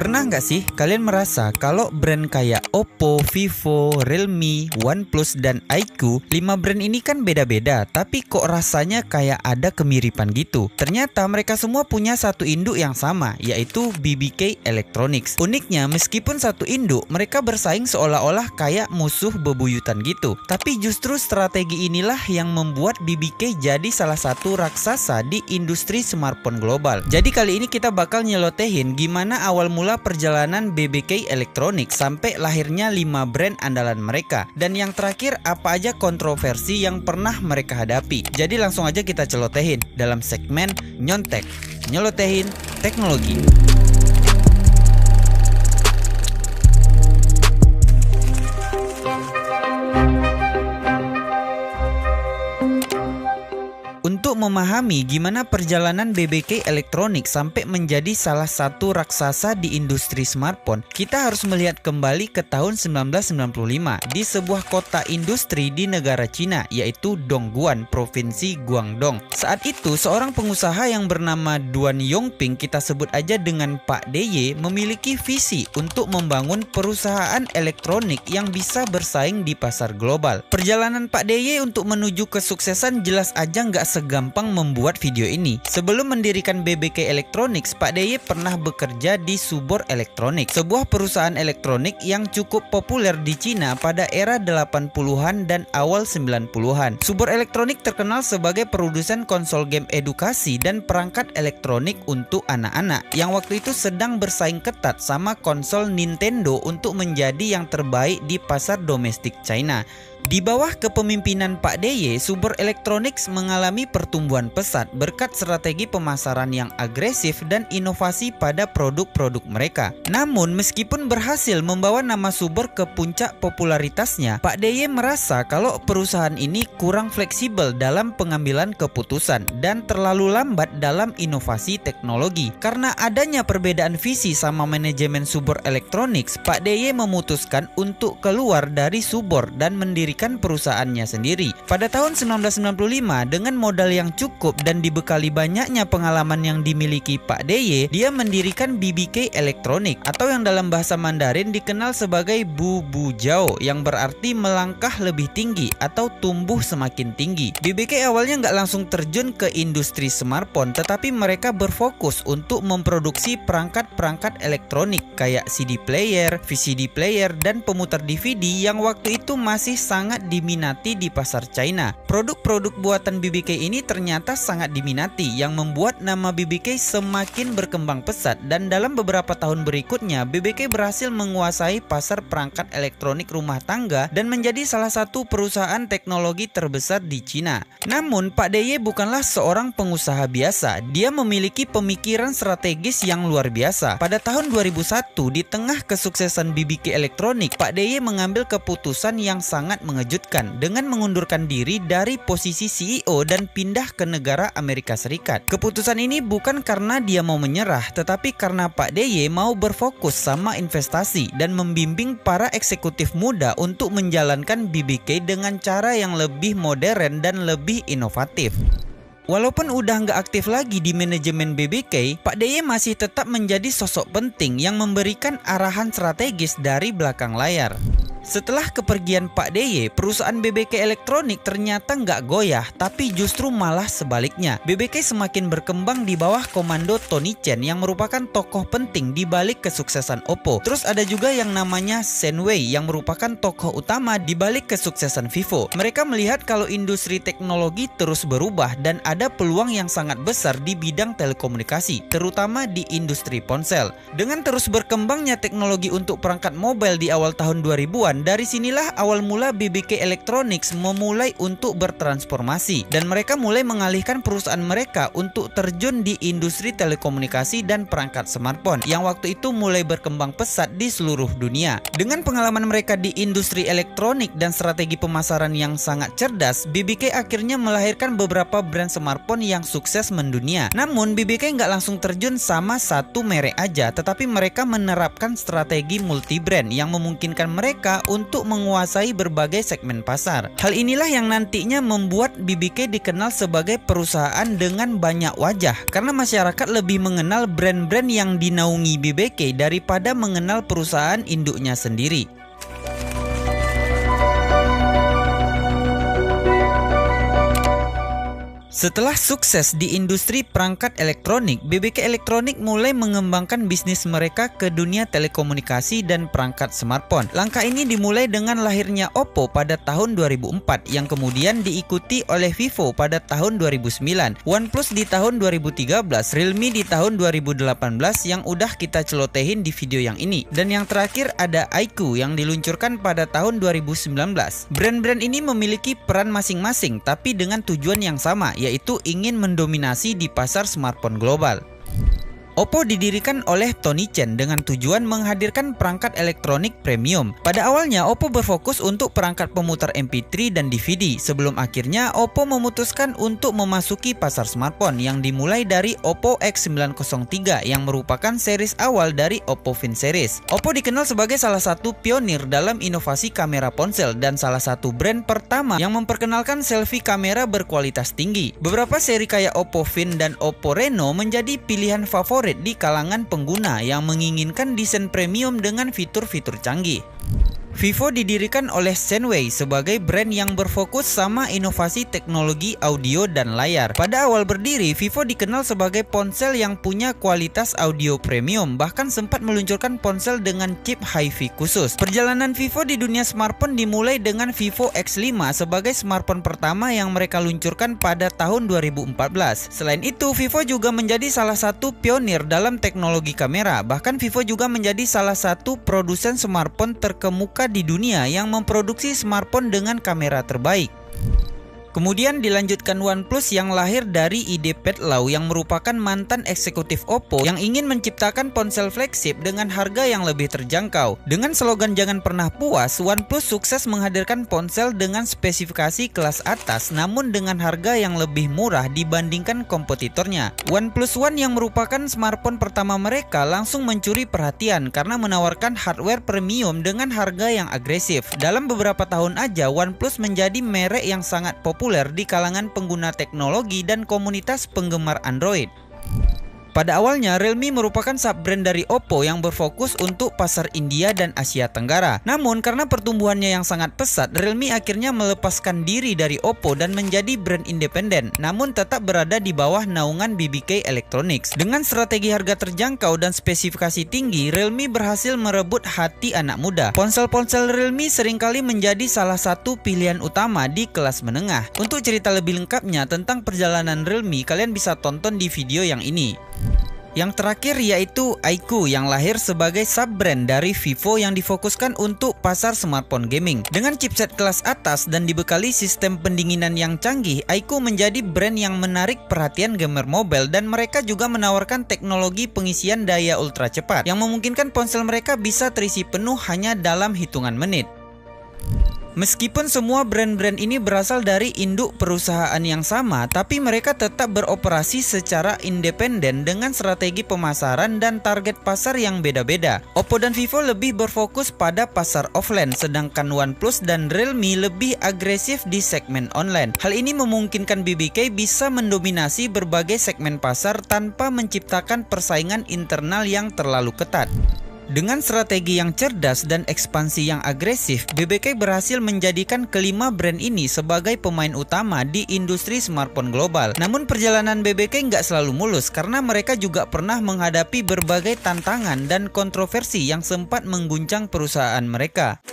Pernah nggak sih kalian merasa kalau brand kayak Oppo, Vivo, Realme, OnePlus, dan iQOO, 5 brand ini kan beda-beda, tapi kok rasanya kayak ada kemiripan gitu. Ternyata mereka semua punya satu induk yang sama, yaitu BBK Electronics. Uniknya, meskipun satu induk, mereka bersaing seolah-olah kayak musuh bebuyutan gitu. Tapi justru strategi inilah yang membuat BBK jadi salah satu raksasa di industri smartphone global. Jadi kali ini kita bakal nyelotehin gimana awal mula perjalanan BBK Electronics sampai lahirnya 5 brand andalan mereka. Dan yang terakhir, apa aja kontroversi yang pernah mereka hadapi. Jadi langsung aja kita celotehin dalam segmen Nyontek, Nyelotehin Teknologi. Untuk memahami gimana perjalanan BBK Electronics sampai menjadi salah satu raksasa di industri smartphone, kita harus melihat kembali ke tahun 1995 di sebuah kota industri di negara Cina, yaitu Dongguan, Provinsi Guangdong. Saat itu, seorang pengusaha yang bernama Duan Yongping, kita sebut aja dengan Pak DY, memiliki visi untuk membangun perusahaan elektronik yang bisa bersaing di pasar global. Perjalanan Pak DY untuk menuju kesuksesan jelas aja nggak segampang membuat video ini. Sebelum mendirikan BBK Electronics, Pak DY pernah bekerja di Subor Electronics, sebuah perusahaan elektronik yang cukup populer di Cina pada era 80-an dan awal 90-an. Subor Electronics terkenal sebagai produsen konsol game edukasi dan perangkat elektronik untuk anak-anak, yang waktu itu sedang bersaing ketat sama konsol Nintendo untuk menjadi yang terbaik di pasar domestik China. Di bawah kepemimpinan Pak DY, Subor Electronics mengalami pertumbuhan pesat berkat strategi pemasaran yang agresif dan inovasi pada produk-produk mereka. Namun, meskipun berhasil membawa nama Subor ke puncak popularitasnya, Pak DY merasa kalau perusahaan ini kurang fleksibel dalam pengambilan keputusan dan terlalu lambat dalam inovasi teknologi. Karena adanya perbedaan visi sama manajemen Subor Electronics, Pak DY memutuskan untuk keluar dari Subor dan mendirikan perusahaannya sendiri. Pada tahun 1995, dengan modal yang cukup dan dibekali banyaknya pengalaman yang dimiliki Pak DY, dia mendirikan BBK Electronics, atau yang dalam bahasa Mandarin dikenal sebagai Bu Bu Jiao, yang berarti melangkah lebih tinggi atau tumbuh semakin tinggi. BBK awalnya nggak langsung terjun ke industri smartphone, tetapi mereka berfokus untuk memproduksi perangkat-perangkat elektronik kayak CD player, VCD player, dan pemutar DVD yang waktu itu masih sangat diminati di pasar China. Produk-produk buatan BBK ini ternyata sangat diminati, yang membuat nama BBK semakin berkembang pesat, dan dalam beberapa tahun berikutnya BBK berhasil menguasai pasar perangkat elektronik rumah tangga dan menjadi salah satu perusahaan teknologi terbesar di China. Namun Pak DY bukanlah seorang pengusaha biasa. Dia memiliki pemikiran strategis yang luar biasa. Pada tahun 2001, di tengah kesuksesan BBK Electronics, Pak DY mengambil keputusan yang sangat mengejutkan dengan mengundurkan diri dari posisi CEO dan pindah ke negara Amerika Serikat. Keputusan ini bukan karena dia mau menyerah, tetapi karena Pak DY mau berfokus sama investasi dan membimbing para eksekutif muda untuk menjalankan BBK dengan cara yang lebih modern dan lebih inovatif. Walaupun udah nggak aktif lagi di manajemen BBK, Pak DY masih tetap menjadi sosok penting yang memberikan arahan strategis dari belakang layar. Setelah kepergian Pak DY, perusahaan BBK Electronics ternyata nggak goyah, tapi justru malah sebaliknya. BBK semakin berkembang di bawah komando Tony Chen yang merupakan tokoh penting di balik kesuksesan Oppo. Terus ada juga yang namanya Shen Wei yang merupakan tokoh utama di balik kesuksesan Vivo. Mereka melihat kalau industri teknologi terus berubah dan ada peluang yang sangat besar di bidang telekomunikasi, terutama di industri ponsel. Dengan terus berkembangnya teknologi untuk perangkat mobile di awal tahun 2000-an, dari sinilah awal mula BBK Electronics memulai untuk bertransformasi, dan mereka mulai mengalihkan perusahaan mereka untuk terjun di industri telekomunikasi dan perangkat smartphone yang waktu itu mulai berkembang pesat di seluruh dunia. Dengan pengalaman mereka di industri elektronik dan strategi pemasaran yang sangat cerdas, BBK akhirnya melahirkan beberapa brand smartphone yang sukses mendunia. Namun BBK nggak langsung terjun sama satu merek aja, tetapi mereka menerapkan strategi multi brand yang memungkinkan mereka untuk menguasai berbagai segmen pasar. Hal inilah yang nantinya membuat BBK dikenal sebagai perusahaan dengan banyak wajah, karena masyarakat lebih mengenal brand-brand yang dinaungi BBK daripada mengenal perusahaan induknya sendiri. Setelah sukses di industri perangkat elektronik, BBK Elektronik mulai mengembangkan bisnis mereka ke dunia telekomunikasi dan perangkat smartphone. Langkah ini dimulai dengan lahirnya Oppo pada tahun 2004 yang kemudian diikuti oleh Vivo pada tahun 2009, OnePlus di tahun 2013, Realme di tahun 2018 yang udah kita celotehin di video yang ini, dan yang terakhir ada iQOO yang diluncurkan pada tahun 2019. Brand-brand ini memiliki peran masing-masing tapi dengan tujuan yang sama, yaitu ingin mendominasi di pasar smartphone global. Oppo didirikan oleh Tony Chen dengan tujuan menghadirkan perangkat elektronik premium. Pada awalnya Oppo berfokus untuk perangkat pemutar MP3 dan DVD, sebelum akhirnya Oppo memutuskan untuk memasuki pasar smartphone yang dimulai dari Oppo X903 yang merupakan series awal dari Oppo Find series. Oppo dikenal sebagai salah satu pionir dalam inovasi kamera ponsel dan salah satu brand pertama yang memperkenalkan selfie kamera berkualitas tinggi. Beberapa seri kayak Oppo Find dan Oppo Reno menjadi pilihan favorit di kalangan pengguna yang menginginkan desain premium dengan fitur-fitur canggih. Vivo didirikan oleh Senway sebagai brand yang berfokus sama inovasi teknologi audio dan layar. Pada awal berdiri, Vivo dikenal sebagai ponsel yang punya kualitas audio premium, bahkan sempat meluncurkan ponsel dengan chip HiFi khusus. Perjalanan Vivo di dunia smartphone dimulai dengan Vivo X5 sebagai smartphone pertama yang mereka luncurkan pada tahun 2014. Selain itu, Vivo juga menjadi salah satu pionir dalam teknologi kamera. Bahkan Vivo juga menjadi salah satu produsen smartphone terkemuka di dunia yang memproduksi smartphone dengan kamera terbaik. Kemudian dilanjutkan OnePlus yang lahir dari ide Pat Lau yang merupakan mantan eksekutif Oppo yang ingin menciptakan ponsel flagship dengan harga yang lebih terjangkau. Dengan slogan jangan pernah puas, OnePlus sukses menghadirkan ponsel dengan spesifikasi kelas atas namun dengan harga yang lebih murah dibandingkan kompetitornya. OnePlus One yang merupakan smartphone pertama mereka langsung mencuri perhatian karena menawarkan hardware premium dengan harga yang agresif. Dalam beberapa tahun aja OnePlus menjadi merek yang sangat populer di kalangan pengguna teknologi dan komunitas penggemar Android. Pada awalnya, Realme merupakan sub-brand dari Oppo yang berfokus untuk pasar India dan Asia Tenggara. Namun, karena pertumbuhannya yang sangat pesat, Realme akhirnya melepaskan diri dari Oppo dan menjadi brand independen, namun tetap berada di bawah naungan BBK Electronics. Dengan strategi harga terjangkau dan spesifikasi tinggi, Realme berhasil merebut hati anak muda. Ponsel-ponsel Realme seringkali menjadi salah satu pilihan utama di kelas menengah. Untuk cerita lebih lengkapnya tentang perjalanan Realme, kalian bisa tonton di video yang ini. Yang terakhir yaitu iQOO yang lahir sebagai sub-brand dari Vivo yang difokuskan untuk pasar smartphone gaming. Dengan chipset kelas atas dan dibekali sistem pendinginan yang canggih, iQOO menjadi brand yang menarik perhatian gamer mobile dan mereka juga menawarkan teknologi pengisian daya ultra cepat yang memungkinkan ponsel mereka bisa terisi penuh hanya dalam hitungan menit. Meskipun semua brand-brand ini berasal dari induk perusahaan yang sama, tapi mereka tetap beroperasi secara independen dengan strategi pemasaran dan target pasar yang beda-beda. Oppo dan Vivo lebih berfokus pada pasar offline, sedangkan OnePlus dan Realme lebih agresif di segmen online. Hal ini memungkinkan BBK bisa mendominasi berbagai segmen pasar tanpa menciptakan persaingan internal yang terlalu ketat. Dengan strategi yang cerdas dan ekspansi yang agresif, BBK berhasil menjadikan kelima brand ini sebagai pemain utama di industri smartphone global. Namun perjalanan BBK nggak selalu mulus karena mereka juga pernah menghadapi berbagai tantangan dan kontroversi yang sempat mengguncang perusahaan mereka.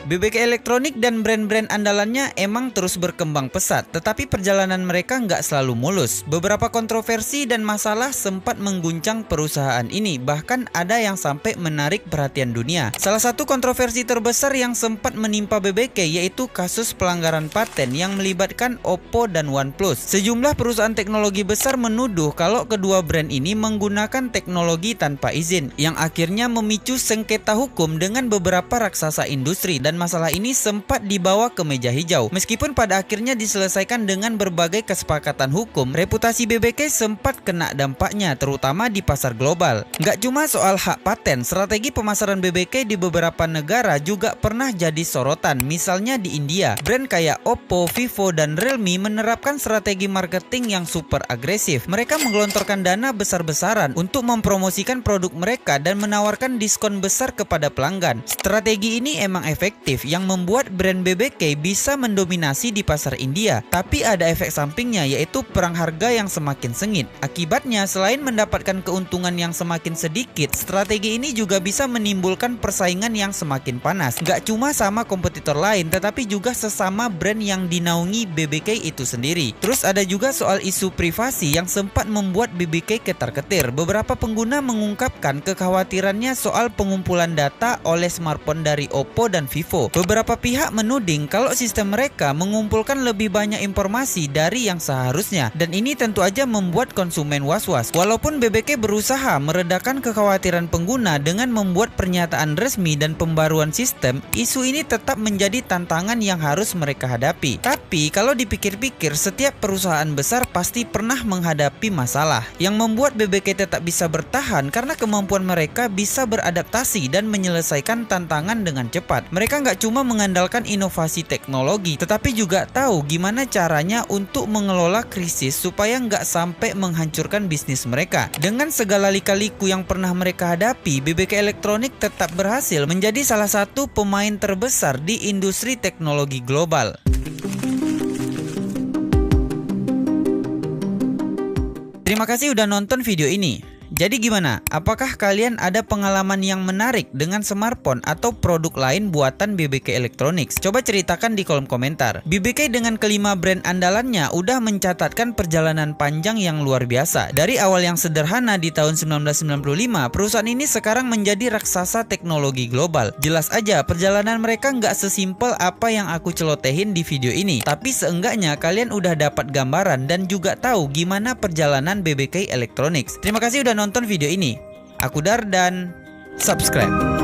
BBK Elektronik dan brand-brand andalannya emang terus berkembang pesat, tetapi perjalanan mereka nggak selalu mulus. Beberapa kontroversi dan masalah sempat mengguncang perusahaan ini, bahkan ada yang sampai menarik perhatian dunia. Salah satu kontroversi terbesar yang sempat menimpa BBK yaitu kasus pelanggaran paten yang melibatkan Oppo dan OnePlus. Sejumlah perusahaan teknologi besar menuduh kalau kedua brand ini menggunakan teknologi tanpa izin, yang akhirnya memicu sengketa hukum dengan beberapa raksasa industri dan masalah ini sempat dibawa ke meja hijau. Meskipun pada akhirnya diselesaikan dengan berbagai kesepakatan hukum, reputasi BBK sempat kena dampaknya, terutama di pasar global. Nggak cuma soal hak paten, strategi pemasaran BBK di beberapa negara juga pernah jadi sorotan. Misalnya di India, brand kayak Oppo, Vivo, dan Realme menerapkan strategi marketing yang super agresif. Mereka menggelontorkan dana besar-besaran untuk mempromosikan produk mereka dan menawarkan diskon besar kepada pelanggan. Strategi ini emang efektif yang membuat brand BBK bisa mendominasi di pasar India. Tapi ada efek sampingnya, yaitu perang harga yang semakin sengit. Akibatnya, selain mendapatkan keuntungan yang semakin sedikit, strategi ini juga bisa menimbulkan persaingan yang semakin panas. Gak cuma sama kompetitor lain, tetapi juga sesama brand yang dinaungi BBK itu sendiri. Terus ada juga soal isu privasi yang sempat membuat BBK ketar-ketir. Beberapa pengguna mengungkapkan kekhawatirannya soal pengumpulan data oleh smartphone dari Oppo dan Vivo. Beberapa pihak menuding kalau sistem mereka mengumpulkan lebih banyak informasi dari yang seharusnya, dan ini tentu aja membuat konsumen was-was. Walaupun BBK berusaha meredakan kekhawatiran pengguna dengan membuat pernyataan resmi dan pembaruan sistem, isu ini tetap menjadi tantangan yang harus mereka hadapi. Tapi kalau dipikir-pikir, setiap perusahaan besar pasti pernah menghadapi masalah. Yang membuat BBK tetap bisa bertahan karena kemampuan mereka bisa beradaptasi dan menyelesaikan tantangan dengan cepat. Mereka nggak cuma mengandalkan inovasi teknologi, tetapi juga tahu gimana caranya untuk mengelola krisis supaya nggak sampai menghancurkan bisnis mereka. Dengan segala lika-liku yang pernah mereka hadapi, BBK Elektronik tetap berhasil menjadi salah satu pemain terbesar di industri teknologi global. Terima kasih udah nonton video ini. Jadi gimana? Apakah kalian ada pengalaman yang menarik dengan smartphone atau produk lain buatan BBK Electronics? Coba ceritakan di kolom komentar. BBK dengan kelima brand andalannya udah mencatatkan perjalanan panjang yang luar biasa. Dari awal yang sederhana di tahun 1995, perusahaan ini sekarang menjadi raksasa teknologi global. Jelas aja perjalanan mereka nggak sesimpel apa yang aku celotehin di video ini. Tapi seenggaknya kalian udah dapat gambaran dan juga tahu gimana perjalanan BBK Electronics. Terima kasih udah nonton video ini. Aku Dar dan subscribe.